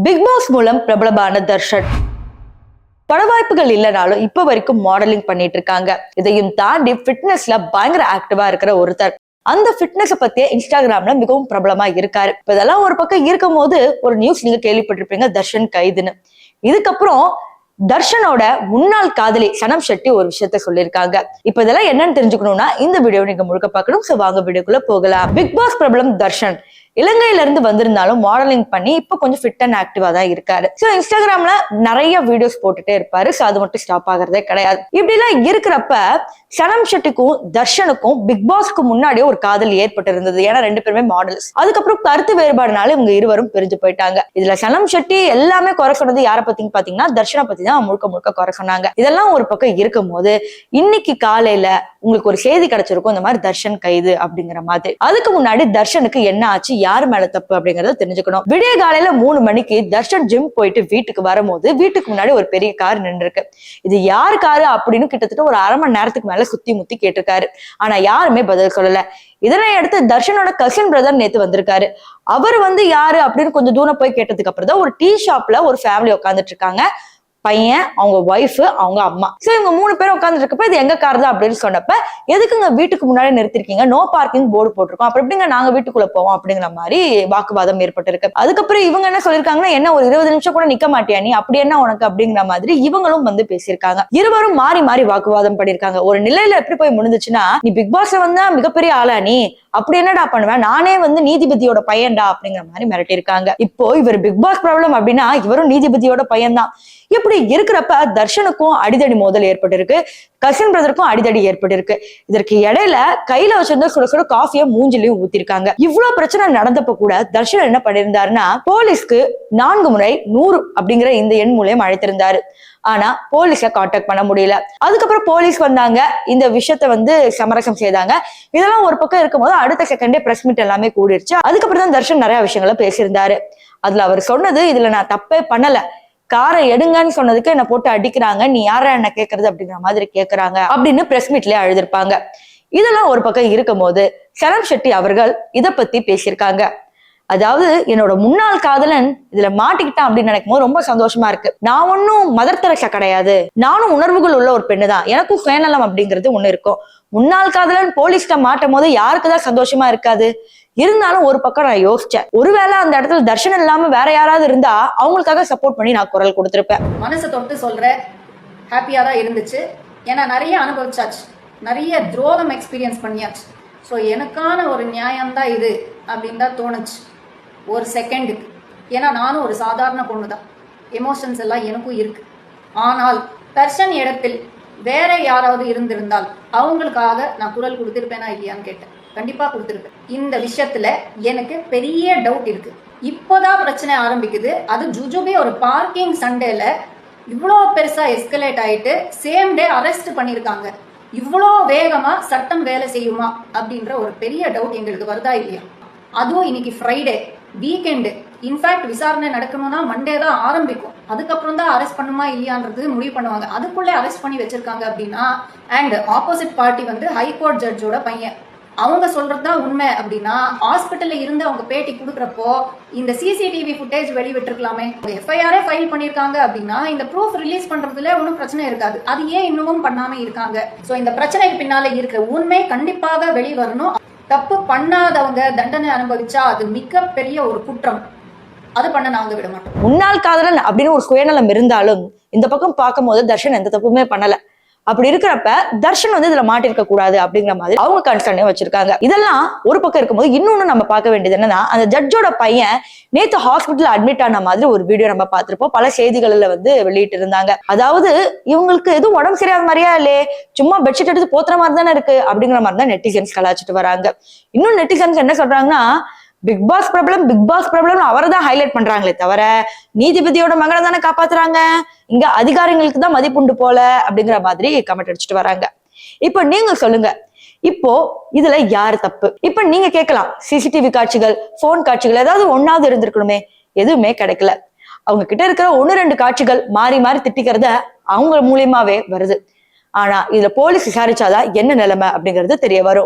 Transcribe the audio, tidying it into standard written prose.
Big pass மூலம் பிரபலமான தர்ஷன் பட வாய்ப்புகள் இல்லைனாலும் இப்ப வரைக்கும் மாடலிங் பண்ணிட்டு இருக்காங்க. இதையும் தாண்டி ஃபிட்னஸ்ல பயங்கர ஆக்டிவா இருக்கிற ஒருத்தர். அந்த ஃபிட்னஸ் பத்தியே இன்ஸ்டாகிராம்ல மிகவும் பிரபலமா இருக்காரு. இப்ப இதெல்லாம் ஒரு பக்கம் இருக்கும் போது ஒரு நியூஸ் நீங்க கேள்விப்பட்டிருப்பீங்க, தர்ஷன் கைதுன்னு. இதுக்கப்புறம் தர்ஷனோட முன்னாள் காதலி சனம் ஷெட்டி ஒரு விஷயத்த சொல்லியிருக்காங்க. இப்ப இதெல்லாம் என்னன்னு தெரிஞ்சுக்கணும்னா இந்த வீடியோ நீங்க முழுக்க பார்க்கணும். சோ வாங்க வீடியோக்குள்ள போகலாம். பிக் பாஸ் பிரபலம் தர்ஷன் இலங்கையில இருந்து வந்திருந்தாலும் மாடலிங் பண்ணி இப்ப கொஞ்சம் ஃபிட் அண்ட் ஆக்டிவா தான் இருக்காரு. சோ இன்ஸ்டாகிராம்ல நிறைய வீடியோஸ் போட்டுட்டே இருப்பாரு. சோ அது மட்டும் ஸ்டாப் ஆகிறதே கிடையாது. இப்படி எல்லாம் இருக்கிறப்ப சனம் ஷெட்டிக்கும் தர்ஷனுக்கும் பிக் பாஸ்க்கு முன்னாடியே ஒரு காதல் ஏற்பட்டு இருந்தது. ஏன்னா ரெண்டு பேருமே மாடல்ஸ். அதுக்கப்புறம் கருத்து வேறுபாடுனால இவங்க இருவரும் பிரிஞ்சு போயிட்டாங்க. இதுல சனம் ஷெட்டி எல்லாமே குறை சொன்னது யாரை பத்தின்னு பாத்தீங்கன்னா தர்ஷனை பத்தி தான் முழுக்க முழுக்க குறை சொன்னாங்க. இதெல்லாம் ஒரு பக்கம் இருக்கும் போது இன்னைக்கு காலையில உங்களுக்கு ஒரு செய்தி கிடைச்சிருக்கும், இந்த மாதிரி தர்ஷன் கைது அப்படிங்கிற மாதிரி. அதுக்கு முன்னாடி தர்ஷனுக்கு என்ன ஆச்சு, யாரு மேல தப்பு அப்படிங்கறத தெரிஞ்சுக்கணும். விடிய காலையில 3 மணிக்கு தர்ஷன் ஜிம் போயிட்டு வீட்டுக்கு வரும்போது வீட்டுக்கு முன்னாடி ஒரு பெரிய கார் நின்று இருக்கு. இது யாரு காரு அப்படின்னு கிட்டத்தட்ட ஒரு அரை மணி நேரத்துக்கு மேல சுத்தி முத்தி கேட்டிருக்காரு. ஆனா யாருமே பதில் சொல்லல. இதனை அடுத்து தர்ஷனோட கசின் பிரதர் நேத்து வந்திருக்காரு. அவர் யாரு அப்படின்னு கொஞ்சம் தூரம் போய் கேட்டதுக்கு அப்புறம் தான் ஒரு டீ ஷாப்ல ஒரு ஃபேமிலி உட்காந்துட்டு இருக்காங்க. பையன், அவங்க ஒய்ஃப், அவங்க அம்மா. சோ இவங்க 3 பேரும் உட்காந்துட்டு இருக்கப்ப இது எங்க கார் தான் அப்படின்னு சொன்னப்ப, எதுக்குங்க வீட்டுக்கு முன்னாடி நிறுத்திருக்கீங்க, நோ பார்க்கிங் போர்டு போட்டிருக்கோம், அப்படி எப்படிங்க நாங்க வீட்டுக்குள்ள போவோம் அப்படிங்கிற மாதிரி வாக்குவாதம் ஏற்பட்டிருக்கு. அதுக்கப்புறம் இவங்க என்ன சொல்லிருக்காங்கன்னா, என்ன ஒரு 20 நிமிஷம் கூட நிக்க மாட்டியா நீ, அப்படி என்ன உனக்கு அப்படிங்கிற மாதிரி இவங்களும் பேசியிருக்காங்க. இருவரும் மாறி மாறி வாக்குவாதம் பண்ணிருக்காங்க. ஒரு நிலையில எப்படி போய் முடிஞ்சுச்சுன்னா, நீ பிக் பாஸ்ல வந்தா மிகப்பெரிய ஆளா, நீ அப்படி என்னடா பண்ணுவேன், நானே நீதிபதியோட பையன்டா அப்படிங்கிற மாதிரி மிரட்டி இருக்காங்க. இப்போ இவர் பிக் பாஸ் ப்ராப்ளம் அப்படின்னா இவரும் நீதிபதியோட பையன் தான். இப்படி இருக்கிறப்ப தர்ஷனுக்கும் அடிதடி மோதல் ஏற்பட்டிருக்கு, கசின் பிரதருக்கும் அடிதடி ஏற்பட்டிருக்கு. இதற்கு இடையில கையில வச்சிருந்த சுட சுட காஃபியை மூஞ்சிலையும் ஊத்திருக்காங்க. இவ்வளவு பிரச்சனை நடந்தப்ப கூட தர்ஷன் என்ன பண்ணிருந்தாருன்னா, போலீஸ்க்கு 4 முறை 100 அப்படிங்கிற இந்த எண் மூலியம் அழைத்திருந்தாரு. ஆனா போலீஸ கான்டாக்ட் பண்ண முடியல. அதுக்கப்புறம் போலீஸ் வந்தாங்க, இந்த விஷயத்த சமரசம் செய்தாங்க. இதெல்லாம் ஒரு பக்கம் இருக்கும்போது அடுத்த செகண்டே பிரஸ் மீட் எல்லாமே கூடிருச்சு. அதுக்கப்புறம் தான் தர்ஷன் நிறைய விஷயங்களை பேசியிருந்தாரு. அதுல அவர் சொன்னது, இதுல நான் தப்பே பண்ணல, காரை எடுங்கன்னு சொன்னதுக்கு என்ன போட்டு அடிக்கிறாங்க, நீ யார என்ன கேட்கறது அப்படிங்கிற மாதிரி கேட்கறாங்க அப்படின்னு பிரஸ் மீட்லயே அழுதிருப்பாங்க. இதெல்லாம் ஒரு பக்கம் இருக்கும் போது சனம் ஷெட்டி அவர்கள் இத பத்தி பேசியிருக்காங்க. அதாவது, என்னோட முன்னாள் காதலன் இதுல மாட்டிக்கிட்டான் அப்படின்னு நினைக்கும் போது ரொம்ப சந்தோஷமா இருக்கு. நான் ஒன்னும் மதர் தெரசா கிடையாது, நானும் உணர்வுகள் உள்ள ஒரு பெண்ணு தான், எனக்கும் சுயநலம் அப்படிங்கிறது ஒண்ணு இருக்கும். முன்னாள் காதலன் போலீஸ்கிட்ட மாட்டும் போது யாருக்குதான் சந்தோஷமா இருக்காது. இருந்தாலும் ஒரு பக்கம் நான் யோசிச்சேன், ஒருவேளை அந்த இடத்துல தர்ஷன் இல்லாம வேற யாராவது இருந்தா அவங்களுக்காக சப்போர்ட் பண்ணி நான் குரல் கொடுத்திருப்பேன். மனசை தொட்டு சொல்ற ஹாப்பியா தான் இருந்துச்சு. ஏன்னா நிறைய அனுபவிச்சாச்சு, நிறைய துரோகம் எக்ஸ்பீரியன்ஸ் பண்ணியாச்சு. ஸோ எனக்கான ஒரு நியாயம்தான் இது அப்படின்னு தான் தோணுச்சு ஒரு செகண்டுக்கு. ஏன்னா நானும் ஒரு சாதாரண பொண்ணு தான், எமோஷன்ஸ் எல்லாம் எனக்கும் இருக்கு. ஆனால் தர்ஷன் இடத்தில் வேற யாராவது இருந்திருந்தால் அவங்களுக்காக நான் குரல் கொடுத்திருப்பேனா இல்லையான்னு கேட்டேன். கண்டிப்பா கொடுத்திருப்பேன். இந்த விஷயத்துல எனக்கு பெரிய டவுட் இருக்கு. இப்போதான் பிரச்சனை ஆரம்பிக்குது. அது ஜுஜுபே ஒரு பார்க்கிங் சண்டேல இவ்வளோ பெருசா எஸ்கலேட் ஆயிட்டு சேம் டே அரெஸ்ட் பண்ணிருக்காங்க. இவ்வளோ வேகமா சட்டம் வேலை செய்யுமா அப்படின்ற ஒரு பெரிய டவுட் எங்களுக்கு வருதா இல்லையா? அதுவும் இன்னைக்கு ஃப்ரைடே, வீக்கெண்டு. இன்ஃபேக்ட் விசாரணை நடக்கணும்னா மண்டே தான் ஆரம்பிக்கும். அதுக்கப்புறம் தான் அரெஸ்ட் பண்ணுமா இல்லையான்றது முடிவு பண்ணுவாங்க. அதுக்குள்ளே அரெஸ்ட் பண்ணி வச்சிருக்காங்க அப்படின்னா, அண்ட் ஆப்போசிட் பார்ட்டி ஹைகோர்ட் ஜட்ஜோட பையன், அவங்க சொல்றதுதான் உண்மை அப்படின்னா, ஹாஸ்பிட்டல்ல இருந்து அவங்க பேட்டி கொடுக்குறப்போ இந்த சிசிடிவி ஃபுட்டேஜ் வெளிவிட்டிருக்கலாமே. எஃப்ஐஆரே ஃபைல் பண்ணிருக்காங்க அப்படின்னா இந்த ப்ரூஃப் ரிலீஸ் பண்றதுல ஒன்றும் பிரச்சனை இருக்காது. அது ஏன் இன்னமும் பண்ணாம இருக்காங்க? ஸோ இந்த பிரச்சனைக்கு பின்னால இருக்கிற உண்மை கண்டிப்பாக வெளிவரணும். தப்பு பண்ணாதவங்க தண்டனை அனுபவிச்சா அது மிகப்பெரிய ஒரு குற்றம். அது பண்ண நாங்க விட மாட்டோம். முன்னாள் காதலன் அப்படின்னு ஒரு சுயநலம் இருந்தாலும் இந்த பக்கம் பார்க்கும் போது தர்ஷன் எந்த தப்புமே பண்ணல. அப்படி இருக்கிறப்ப தர்ஷன் இதுல மாட்டிருக்க கூடாது அப்படிங்கிற மாதிரி அவங்க கன்சர்னே வச்சிருக்காங்க. இதெல்லாம் ஒரு பக்கம் இருக்கும்போது இன்னொன்னு நம்ம பார்க்க வேண்டியது என்னன்னா, அந்த ஜட்ஜோட பையன் நேத்து ஹாஸ்பிட்டல் அட்மிட் ஆன மாதிரி ஒரு வீடியோ நம்ம பார்த்திருப்போம். பல செய்திகள்ல வெளியிட்டு இருந்தாங்க. அதாவது இவங்களுக்கு எதுவும் உடம்பு சரியாத மாதிரியா இல்லையே, சும்மா பெட்ஷீட் எடுத்து போத்துற மாதிரி தானே இருக்கு அப்படிங்கிற மாதிரி தான் நெட்டிசன்ஸ் கலாச்சிட்டு வராங்க. இன்னும் நெட்டிசன்ஸ் என்ன சொல்றாங்கன்னா, பிக் பாஸ் ப்ராப்ளம் அவரை தான் ஹைலைட் பண்றாங்களே தவிர நீதிபதியோட மகனை தானே காப்பாத்துறாங்க, இங்க அதிகாரிகளுக்கு தான் மதிப்புண்டு போல அப்படிங்கிற மாதிரி கமெண்ட் அடிச்சுட்டு வராங்க. இப்ப நீங்க சொல்லுங்க, இப்போ இதுல யாரு தப்பு? இப்ப நீங்க கேட்கலாம், சிசிடிவி காட்சிகள், போன் காட்சிகள் ஏதாவது ஒன்னாவது இருந்திருக்கணுமே, எதுவுமே கிடைக்கல. அவங்க கிட்ட இருக்கிற 1-2 காட்சிகள் மாறி மாறி திட்டிக்கிறத அவங்க மூலியமாவே வருது. ஆனா இதுல போலீஸ் விசாரிச்சாதான் என்ன நிலைமை அப்படிங்கிறது தெரிய வரும்.